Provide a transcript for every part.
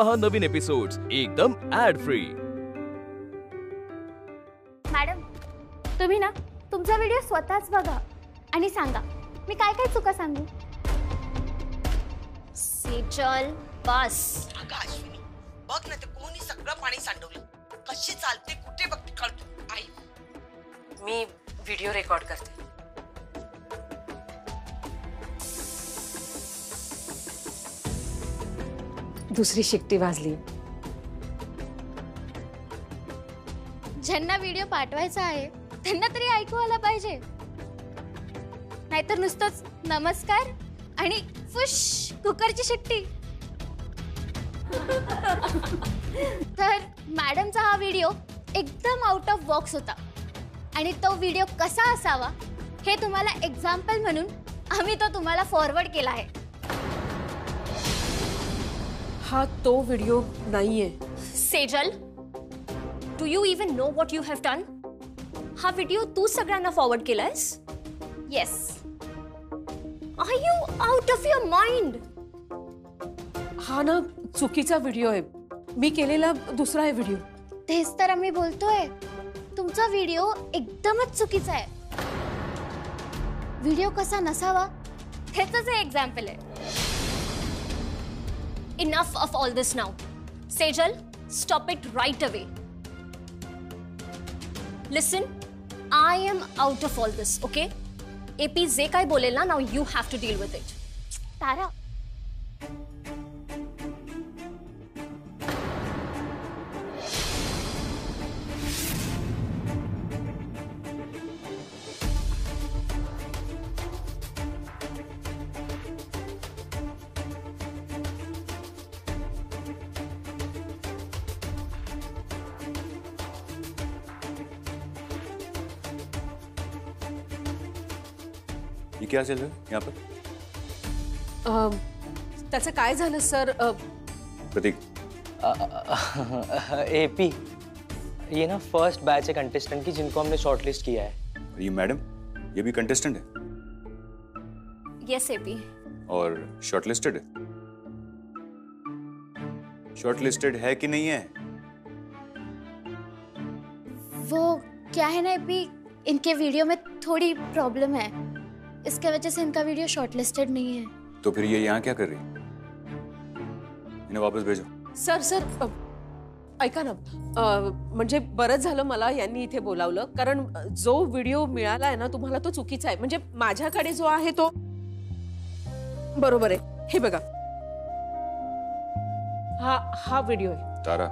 पहा नवीन एपिसोड्स एकदम add free. Madam, तुम्ही ना तुमचा व्हिडिओ स्वतःच बघा आणि सांगा मी काय काय चुका सांगू। सेजल बस। अगं अश्विनी, बघ ना ते कोणी सगळं पाणी सांडवलं। कशी चालते कुठे बघते कळतो। आई, मी व्हिडिओ रेकॉर्ड करते। दुसरी शिट्टी वाजली। ज्यांना व्हिडिओ पाठवायचा आहे त्यांना तरी ऐकू आला पाहिजे, नाहीतर नुसतंच नमस्कार आणि फुश कुकरची शिट्टी। तर मॅडमचा हा व्हिडिओ एकदम आउट ऑफ बॉक्स होता आणि तो व्हिडिओ कसा असावा हे तुम्हाला एक्झाम्पल म्हणून आम्ही तो तुम्हाला फॉरवर्ड केला आहे। हा तो व्हिडिओ नाहीये। Sejal, do you even know what you have done? हा व्हिडिओ तू सगळ्यांना फॉरवर्ड केलायस? Yes. Are you out of your mind? हा ना चुकीचा व्हिडिओ आहे। मी केलेला दुसरा आहे व्हिडिओ। तेच तर आम्ही बोलतोय, तुमचा व्हिडिओ एकदमच चुकीचा आहे। व्हिडिओ कसा नसावा ह्याचंच हे एक्झाम्पल आहे। Enough of all this now. Sejal, stop it right away. Listen, I am out of all this, okay? AP जे काय बोलेल ना, now you have to deal with it. तारा, ये क्या चल रहा है यहाँ पर? त्याचं काय झालं सर? प्रतीक, एपी, ये ना फर्स्ट बैच है कंटेस्टेंट की जिनको हमने शॉर्टलिस्ट किया है। ये मैडम, ये भी कंटेस्टेंट है Yes, AP. और शॉर्टलिस्टेड है। शॉर्टलिस्टेड है कि नहीं है? वो क्या है ना अभी इनके वीडियो में थोड़ी प्रॉब्लम है, इसके वजह से इनका वीडियो शॉर्टलिस्टेड नहीं है। तो फिर ये यहाँ क्या कर रही है? इन्हें वापस भेजो। सर सर ऐका ना, म्हणजे बरंच झालं मला यांनी इथे बोलावलं, कारण जो व्हिडिओ मिळालाय ना तुम्हाला तो चुकीचा आहे। म्हणजे माझ्याकडे जो आहे तो बरोबर आहे। हे बघा, हा व्हिडिओ आहे। तारा,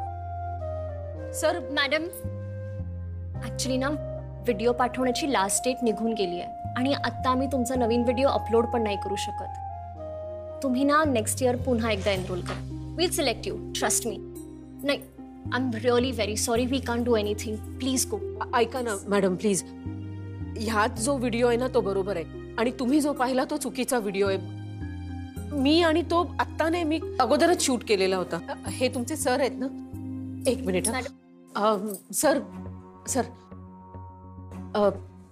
सर मॅडम, ऍक्च्युली ना व्हिडिओ पाठवण्याची लास्ट डेट निघून गेली आहे आणि आता आम्ही तुमचा नवीन व्हिडिओ अपलोड पण नाही करू शकत। तुम्ही ना नेक्स्ट इयर पुन्हा एकदा एनरोल करा। Will select you, trust me. नाही, I am really very sorry, we can't do anything, please go. ऐका ना मॅडम प्लीज, ह्यात जो व्हिडिओ आहे ना तो बरोबर आहे आणि तुम्ही जो पाहिला तो चुकीचा व्हिडिओ आहे। मी आणि तो आत्ता नाही, मी अगोदरच शूट केलेला होता। हे तुमचे सर आहेत ना? एक मिनिट सर सर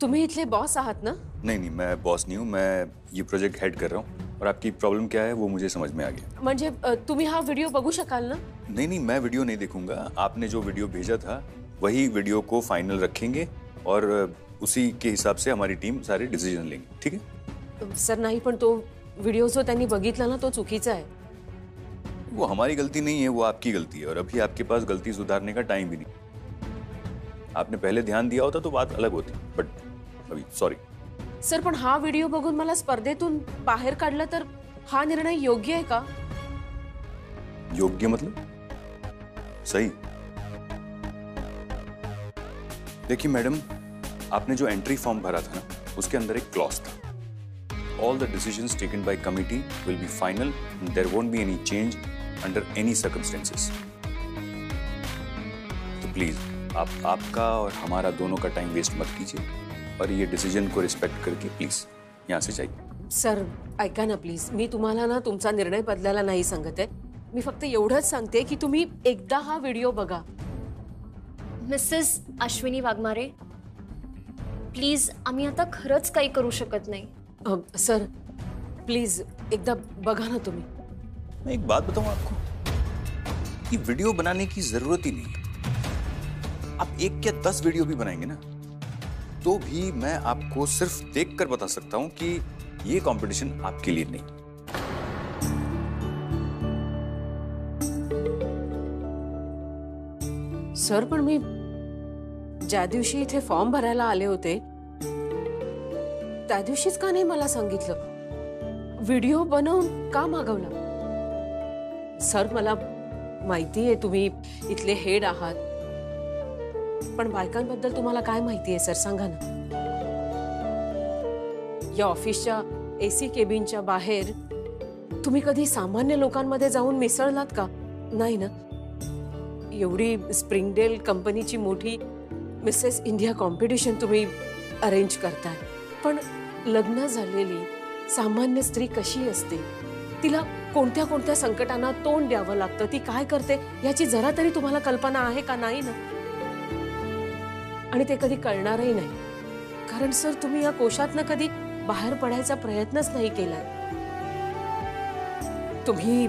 तुम्ही इथले बॉस आहात ना? नहीं नहीं, मैं बॉस नहीं हूँ, मैं ये प्रोजेक्ट हेड कर रहा हूँ और आपकी प्रॉब्लम क्या है वो मुझे समझ में आ गया। म्हणजे तुम्ही हा व्हिडिओ बघू शकाल ना? नहीं नहीं, मैं वीडियो नहीं देखूंगा। आपने जो वीडियो भेजा था वही वीडियो को फाइनल रखेंगे और उसी के हिसाब से हमारी टीम सारे डिसीजन लेंगे, ठीक है? सर नहीं, पण तो व्हिडिओ जो त्यांनी बघितला ना तो चुकीचा आहे। वो हमारी गलती नहीं है, वो आपकी गलती है और अभी आपके पास गलती सुधारने का टाइम भी नहीं। आपने पहले ध्यान दिया होता तो बात अलग होती, बट अभी सॉरी। सर पण हा व्हिडिओ बघून मला स्पर्धेतून बाहेर काढलं तर हा निर्णय योग्य आहे का? योग्य मतलब? सही। देखिए मैडम, आपने जो एंट्री फॉर्म भरा था ना उसके अंदर एक क्लॉज था, all the decisions taken by committee will be final and there won't be any change under any circumstances. तो प्लीज आप आपका और हमारा दोनों का टाइम वेस्ट मत कीजिए और ये डिसीजन को रिस्पेक्ट करके प्लीज यहाँ से जाइए। सर ऐका ना प्लीज, मी तुम्हाला ना तुमचा निर्णय बदलायला नाही सांगत आहे। मी फक्त एवढंच सांगते की तुम्ही एकदा हा व्हिडिओ बघा। मिसेस अश्विनी वाघमारे, प्लीज आम्ही आता खरंच काही करू शकत नाही। सर प्लीज एकदा बघा ना तुम्ही। मैं एक बात बताऊं आपको, कि वीडियो बनाने की जरूरत ही नहीं। आप 1 या 10 वीडियो भी बनाएंगे ना, तो भी मैं आपको सिर्फ देखकर बता सकता हूं कि ये कंपटीशन आपके लिए नहीं। सर, पण मी ज्या दिवशी इथे फॉर्म भरायला आले होते त्या दिवशीच का नाही मला सांगितलं? व्हिडिओ बनवून का मागवला? सर, मला माहिती आहे तुम्ही इथले हेड आहात, पण बायकांबद्दल तुम्हाला काय माहिती आहे सर, सांगा ना. या ऑफिसच्या एसी केबिनच्या बाहेर तुम्ही कधी सामान्य लोकांमध्ये जाऊन मिसळलात का? नाही ना. एवढी स्प्रिंगडेल कंपनीची मोठी मिसेस इंडिया कॉम्पिटिशन तुम्ही अरेंज करताय, पण लग्न झालेली सामान्य स्त्री कशी असते, तिला कोणत्या कोणत्या संकटांना तोंड द्यावं लागतं, ती काय करते याची जरा तरी तुम्हाला कल्पना आहे का? नाही ना. आणि ते कधी कळणारही नाही, कारण सर तुम्ही या कोशातनं कधी बाहेर पडायचा प्रयत्नच नाही केलाय. तुम्ही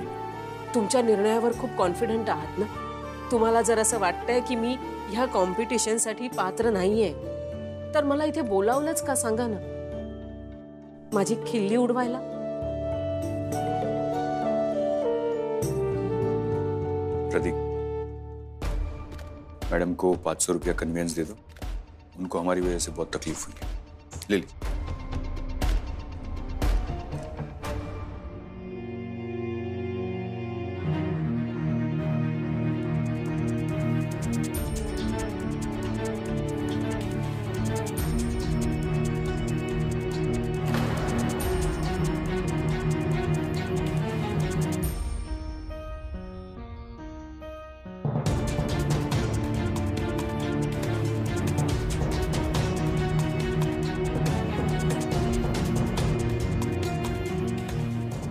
तुमच्या निर्णयावर खूप कॉन्फिडंट आहात ना. तुम्हाला जर असं वाटतंय की मी ह्या कॉम्पिटिशनसाठी पात्र नाहीये, तर मला इथे बोलावलंच का सांगा ना, माझी खिल्ली उडवायला? प्रदीप, मैडम को 500 रुपया कन्वेंस दे दो, उनको हमारी वजह से बहुत तकलीफ हुई है. ले ली.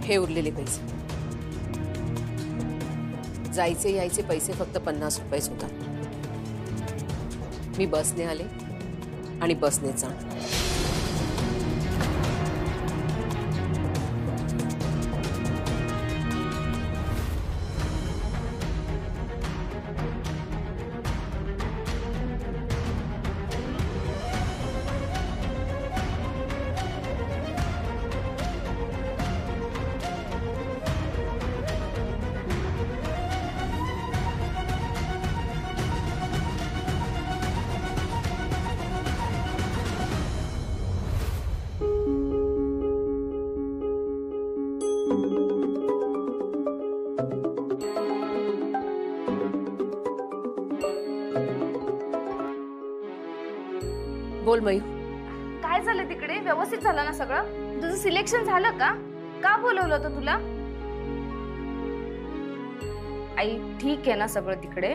हे उरलेले पैसे, जायचे यायचे पैसे फक्त 50 रुपयेच होतात. मी बसने आले आणि बसने जाणार. बोल मयू. काय झालं तिकडे? व्यवस्थित झालं ना सगळं? तुझं सिलेक्शन झालं का? का बोलवलं होतं तुला? आई ठीक आहे ना सगळं तिकडे?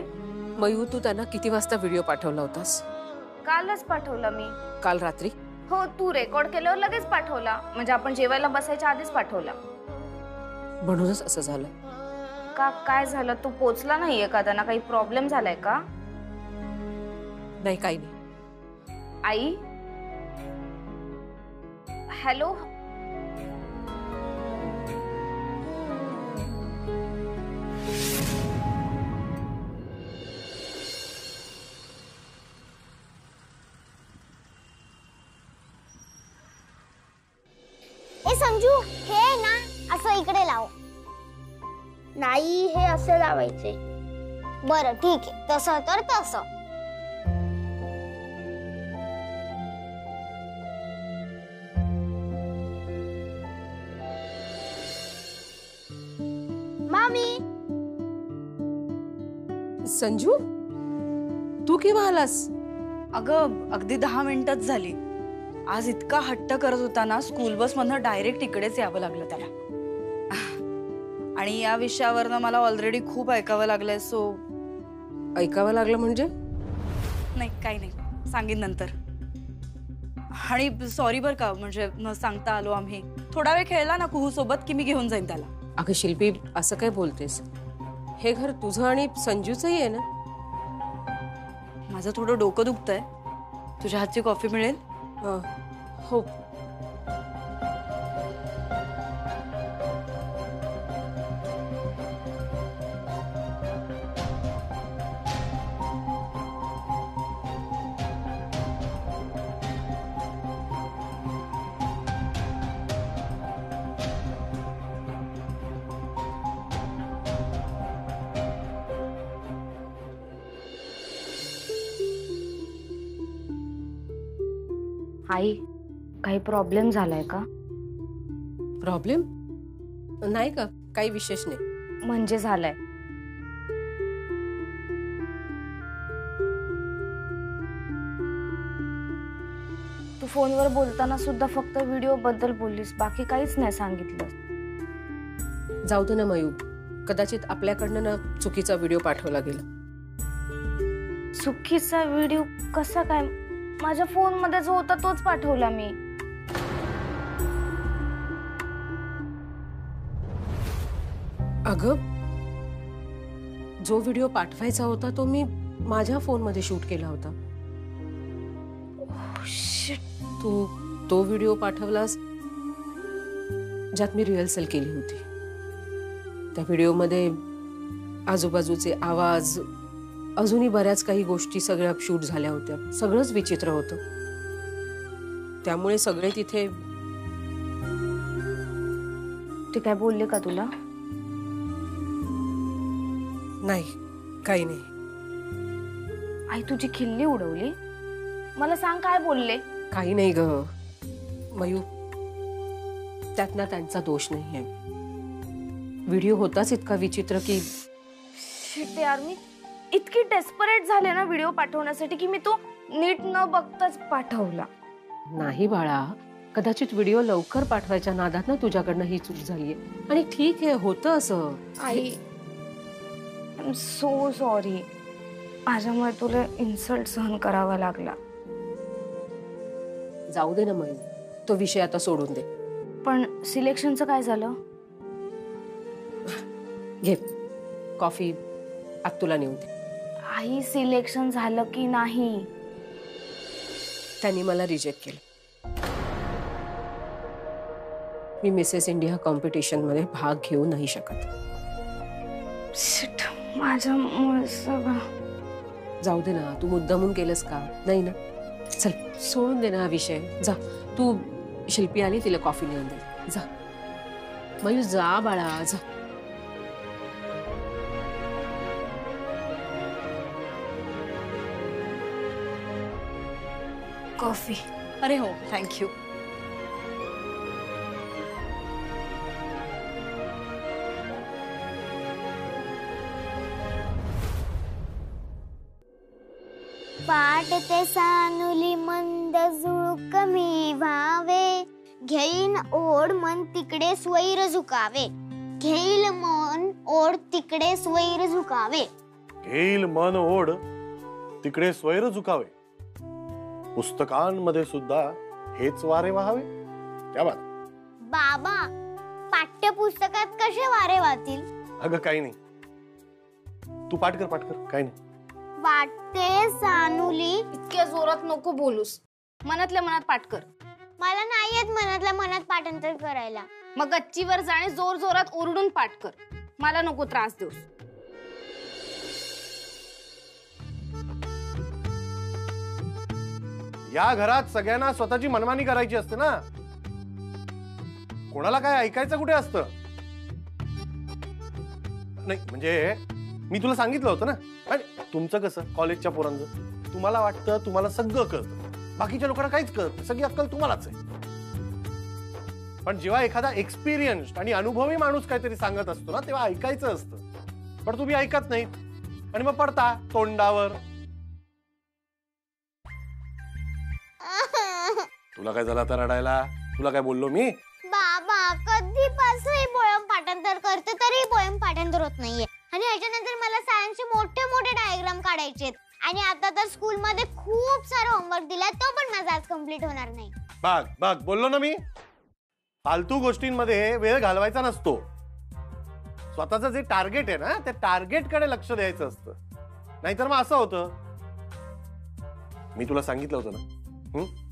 मयू, तू त्यांना किती वाजता व्हिडिओ पाठवला होतास? कालच पाठवला मी. काल रात्री? हो, तू रेकॉर्ड केल्यावर लगेच पाठवला, म्हणजे आपण जेवायला बसायच्या आधीच पाठवला. म्हणूनच असं झालं का? काय झालं? तू पोचला नाहीये का? त्यांना काही प्रॉब्लेम झालाय का? नाही, काही नाही. आई, हॅलो. ए संजू, हे ना असं इकडे लाव. नाही, हे असं लावायचे. बरं ठीक आहे, तसं तर तसं. मामी. संजू, तू केव्हा आलास? अगं अगदी 10 मिनिटच झाली. आज इतका हट्ट करत होता ना, स्कूल बस मधनं डायरेक्ट इकडेच यावं लागलं त्याला. आणि या विषयावरनं मला ऑलरेडी खूप ऐकावं लागलंय. सो ऐकावं लागलं म्हणजे? नाही, काही नाही, सांगेन नंतर. आणि सॉरी बर का, म्हणजे न सांगता आलो आम्ही. थोडा वेळ खेळला ना कुहू सोबत की मी घेऊन जाईन त्याला. अगं शिल्पी, असं काय बोलतेस? हे घर तुझं आणि संजूचंही आहे ना. माझं थोडं डोकं दुखतंय. तुझ्या हातची कॉफी मिळेल? हो. आई काही प्रॉब्लेम झालाय का? प्रॉब्लेम नाही का, काही विशेष नाही. म्हणजे झालाय. तू फोनवर बोलताना सुद्धा फक्त व्हिडिओ बद्दल बोललीस, बाकी काहीच नाही सांगितलं. जाऊ दे ना मयू, कदाचित आपल्याकडनं ना चुकीचा व्हिडिओ पाठवला गेला. चुकीचा व्हिडिओ कसा काय? माझ्या फोन मध्ये जो होता तोच पाठवला मी. अगं, जो व्हिडिओ पाठवायचा होता तो मी माझ्या फोन मध्ये शूट केला होता. तू तो व्हिडिओ पाठवलास ज्यात मी रिहर्सल केली होती. त्या व्हिडिओमध्ये आजूबाजूचे आवाज, अजूनही बऱ्याच काही गोष्टी सगळ्या शूट झाल्या होत्या. सगळंच विचित्र होतं. त्यामुळे सगळे तिथे. ते काय बोलले का तुला? नाही, काही नाही. आई तुझी खिल्ली उडवली? मला सांग काय बोलले? काही नाही ग मयू, त्यात ना त्यांचा दोष नाहीये. व्हिडिओ होताच इतका विचित्र की. शिट यार, मी इतकी डेस्परेट झाले ना व्हिडिओ पाठवण्यासाठी की मी तो नीट न बघताच पाठवला. नाही बाळा, कदाचित व्हिडिओ लवकर पाठवायच्या नादात ना तुझ्याकडनं ही चूक झालीये. आणि ठीक आहे, होतं असं. आई आय एम सो सॉरी. माझ्यामुळे तुला इन्सल्ट सहन करावा लागला. जाऊ दे ना मयू, तो विषय आता सोडून दे. पण सिलेक्शनचं काय झालं? घे कॉफी, आत तुला नेऊन दे. आई सिलेक्शन झालं की नाही? त्यांनी मला रिजेक्ट केलं. मी मिसेस इंडिया कॉम्पिटिशन मध्ये भाग घेऊ नाही शकत. शिट, माझ्यामुळे सगळं. जाऊ दे ना, तू मुद्दामून केलंस का? नाही ना. चल सोडून दे ना हा विषय. जा, तू शिल्पी आली, तिला कॉफी नेऊन दे. जा मयू, जा बाळा, जा. कॉफी. अरे हो, थँक्यू. पाटते सानुली मंद झुळूक मी व्हावे, घेईन ओढ मन तिकडे स्वैर झुकावे. घेईल मन ओढ तिकडे स्वैर झुकावे. घेईल मन ओढ तिकडे स्वैर झुकावे. पुस्तकांमध्ये सुद्धा हेच वारे वाहावे. क्या बात. बाबा, पाठ्यपुस्तकात कसे वारे वाहतील? अगं काही नाही, तू पाठ कर, पाठ कर, काही नाही. वाटते सानुली. इतक्या जोरात नको बोलूस. मनातल्या मनात पाठ कर. मला नाही येत मनातल्या मनात पाठांतर करायला. मग गच्चीवर जाणे जोर जोरात ओरडून पाठ कर. मला नको त्रास देऊस. या घरात सगळ्यांना स्वतःची मनमानी करायची असते ना. कोणाला काय ऐकायचं कुठे असतं? नाही म्हणजे मी तुला सांगितलं होतं ना. आणि तुमचं कसं, कॉलेजच्या पोरांचं तुम्हाला वाटतं तुम्हाला सगळं कळतं, बाकीच्या लोकांना काहीच कळत. सगळी अक्कल तुम्हालाच आहे. पण जेव्हा एखादा एक्सपिरियन्स्ड आणि अनुभवी माणूस काहीतरी सांगत असतो ना, तेव्हा ऐकायचं असतं. पण तुम्ही ऐकत नाही आणि मग पडता तोंडावर. तुला काय झालं आता रडायला? तुला काय बोललो मी? बाबा, कधीपासून ही पोयम पाठांतर करते तरी पोयम पाठांतर होत नाहीये. आणि ह्याच्यानंतर मला सायन्सचे मोठे मोठे डायग्राम काढायचे. आणि आता तर स्कूल मध्ये खूप सारा होमवर्क दिलाय, तो पण माझा आज कम्प्लीट होणार नाही. बघ बघ, बोललो ना मी. फालतू गोष्टींमध्ये वेळ घालवायचा नसतो. स्वतःचं जे टार्गेट आहे ना, त्या टार्गेट कडे लक्ष द्यायचं असतं. नाहीतर मग असं होतं. मी तुला सांगितलं होतं ना,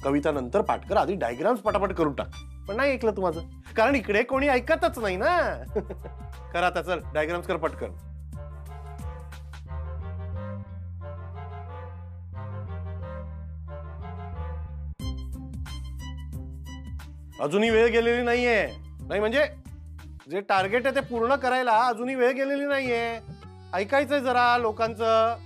कविता नंतर पाठ कर, आधी डायग्राम्स पटापट करून टाक. पण नाही ऐकलं तू माझं, कारण इकडे कोणी ऐकतच नाही ना. कर आता, चल डायग्राम्स कर पटकन. अजूनही वेळ गेलेली नाहीये. नाही म्हणजे जे टार्गेट आहे ते पूर्ण करायला अजूनही वेळ गेलेली नाहीये. ऐकायचंय जरा लोकांचं.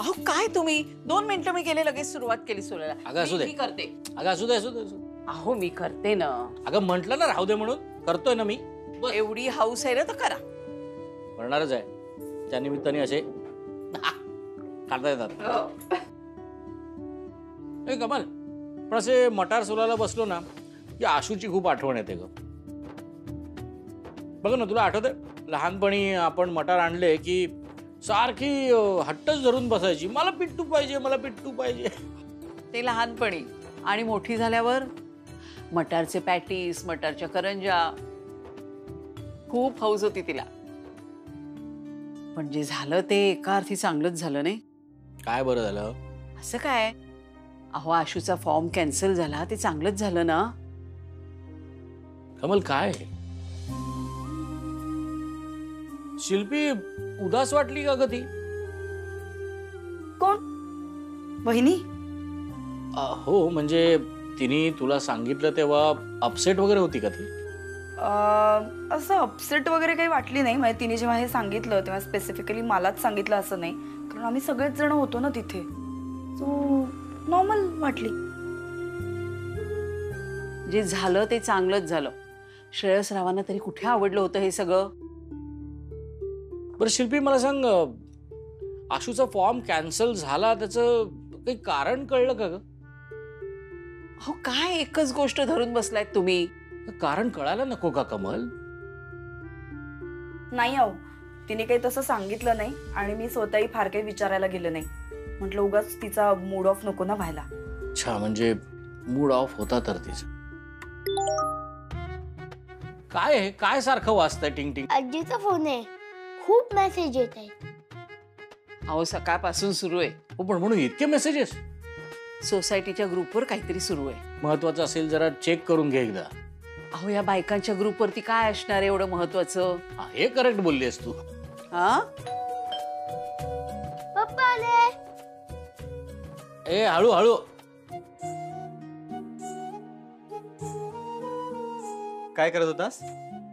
अहो काय तुम्ही 2 मिनिटं मी गेले लगेच सुरुवात केली सोलायला. अगं असू दे. मी करते. अगं असू दे. अहो मी करते ना. अगं म्हटलं ना राहू दे म्हणून, करतोय ना मी. एवढी हाऊस आहे ना तर करा. करणारच आहे. त्या निमित्ताने असे काढता येतात. कमाल. पण असे मटार सोलायला बसलो ना की आशूची खूप आठवण येते ग. बघ ना, तुला आठवतंय लहानपणी आपण मटार आणले की सारखी हट्टच धरून बसायची, मला पिट्टू पाहिजे, मला पिट्टू पाहिजे. ते लहानपणी. आणि मोठी झाल्यावर मटारचे पॅटीस, मटारच्या करंजा, खूप हौस होती तिला. पण जे झालं ते एका अर्थी चांगलंच झालं नाही. काय बरं झालं? असं काय? अहो आशूचा फॉर्म कॅन्सल झाला, ते चांगलंच झालं ना. कमल काय शिल्पी उदास वाटली का ग ती? कोण? वहिनी? हो म्हणजे तिने तुला सांगितलं तेव्हा अपसेट वगैरे होती का ती? असं अपसेट वगैरे काही वाटली नाही. म्हणजे तिने जेव्हा हे सांगितलं तेव्हा स्पेसिफिकली मलाच सांगितलं असं नाही, कारण आम्ही सगळेच जण होतो ना तिथे. सो नॉर्मल वाटली. जे झालं ते चांगलंच झालं. श्रेयस रावांना तरी कुठे आवडलं होतं हे सगळं? बरं शिल्पी मला सांग, आशूचा फॉर्म कॅन्सल झाला त्याचं काही कारण कळलं का ग? अहो काय एकच गोष्ट धरून बसलायत तुम्ही? कारण कळायला नको का कमल? नाही अहो, तिने काही तसं सांगितलं नाही आणि मी स्वतःही फार काही विचारायला गेलं नाही. म्हटलं उगाच तिचा मूड ऑफ नको ना व्हायला. अच्छा, म्हणजे मूड ऑफ होता तर तिचा. काय आहे? काय सारखं वाजतंय टिंग टिंग? आजीचा फोन आहे, खूप मेसेज येत आहेत. अहो सकाळपासून सुरू आहे. हो पण म्हणून इतके मेसेजेस? सोसायटीच्या ग्रुपवर काहीतरी सुरू आहे. महत्वाचं असेल जरा चेक करून घे एकदा. अहो या बायकांच्या ग्रुपवरती काय असणार एवढं महत्वाचं? हे करेक्ट बोललीस तू. हा पप्पा आले. ए हळू हळू. काय करत होतास?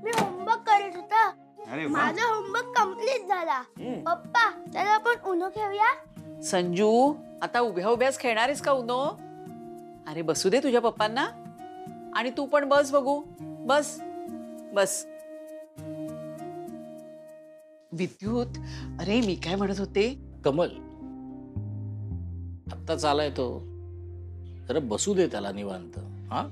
मी होमवर्क करत होता. अरे वा. माझा होमवर्क कंप्लीट झाला. पप्पा चला आपण उनो खेळूया. संजू आता उभ्या उभ्याच खेळणारेस का उनो? अरे बसू दे तुझ्या पप्पांना. आणि तू पण बस बघू. बस बस. विद्युत, अरे मी काय म्हणत होते? कमल आत्ताच आलाय तो, जरा बसू दे त्याला निवांत. हा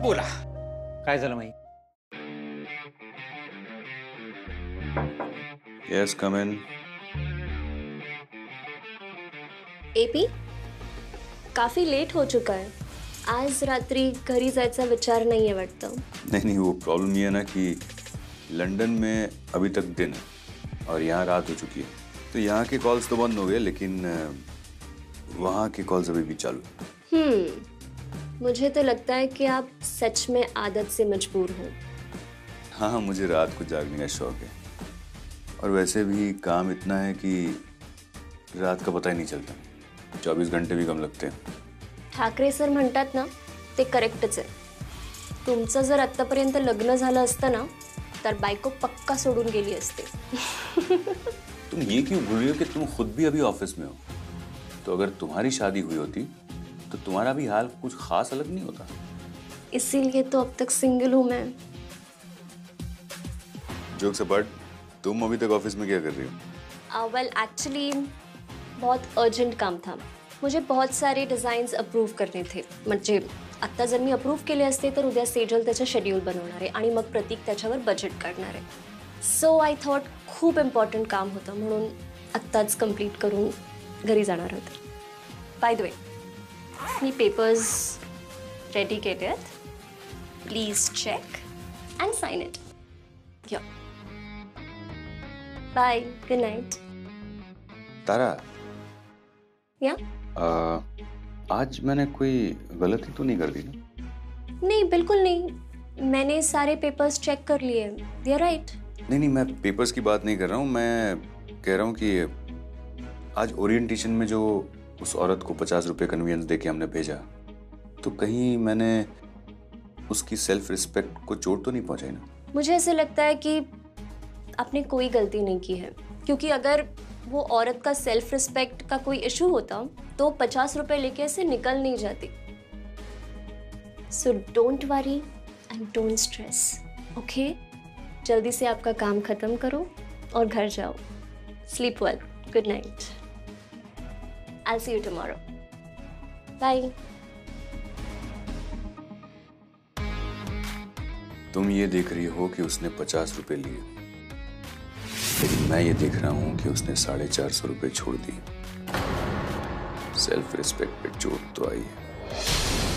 बोला, काय झालं माही? Yes, come in. एपी काफी लेट हो चुका है. आज रात्री घरी जायचा विचार नहीं है वाटतं. नहीं, वो प्रॉब्लम ये है ना कि लंदन में अभी तक दिन है और यहाँ रात हो चुकी है, तो यहाँ के कॉल्स तो बंद हो गए, लेकिन वहाँ के कॉल्स अभी भी चालू. मुझे तो लगता है कि आप सच में आदत से मजबूर हो. हाँ, मुझे रात को जागने का शौक है और वैसे भी काम इतना है कि रात का पता ही नहीं चलता. 24 घंटे भी कम लगते हैं. ठाकरे सर म्हणतात ना ते करेक्टच आहे. तुमचं जर आत्तापर्यंत लग्न झालं असतं ना तर बायको पक्का सोडून गेली असते. तुम ये क्यों भूल रही हो कि तुम खुद भी अभी ऑफिस में हो? तो अगर तुम्हारी शादी हुई होती तो तुम्हारा भी हाल कुछ खास अलग नहीं होता. इसीलिए तो अब तक सिंगल हूं मैं. जोक्स अपार्ट, तुम अभी तक ऑफिस में क्या कर रही हो? वेल एक्चुअली बहुत अर्जंट काम था. मुझे बहुत सारे डिझाईन्स अप्रूव्ह करने थे. म्हणजे आत्ता जर मी अप्रूव्ह केले असते तर उद्या सेजल त्याचं शेड्यूल बनवणार आहे आणि मग प्रतीक त्याच्यावर बजेट काढणार आहे. सो आय थॉट खूप इम्पॉर्टंट काम होतं म्हणून आत्ताच कंप्लीट करून घरी जाणार होते. बाय द वे मी पेपर्स रेडी केले आहेत. Please check and sign it. या बाय, गुड नाइट. तारा, या आज मैंने कोई गलती तो नहीं कर दी ना? नहीं, बिल्कुल नहीं. मैंने सारे पेपर्स चेक कर लिए. They are right. नहीं, मैं पेपर्स की बात नहीं कर रहा हूँ. मैं कह रहा हूँ कि आज ओरिएंटेशन में जो उस औरत को 50 रुपए कन्वीनियंस देके हमने भेजा, तो कहीं मैंने उसकी सेल्फ रिस्पेक्ट को चोट तो नहीं पहुंचाई ना? मुझे ऐसे लगता है कि आपने कोई गलती नहीं की है, क्योंकि अगर वो औरत का सेल्फ रिस्पेक्ट का कोई इशू होता तो 50 रुपए लेके ऐसे निकल नहीं जाती। So don't worry and don't stress, okay? जल्दी से आपका काम खत्म करो और घर जाओ। Sleep well, good night. I see you tomorrow. Bye. तुम ये देख रही हो कि उसने 50 रुपए लिए, लेकिन मैं ये देख रहा हूं कि उसने 450 रुपए छोड़ दिए। सेल्फ रिस्पेक्ट पे चोट तो आई है।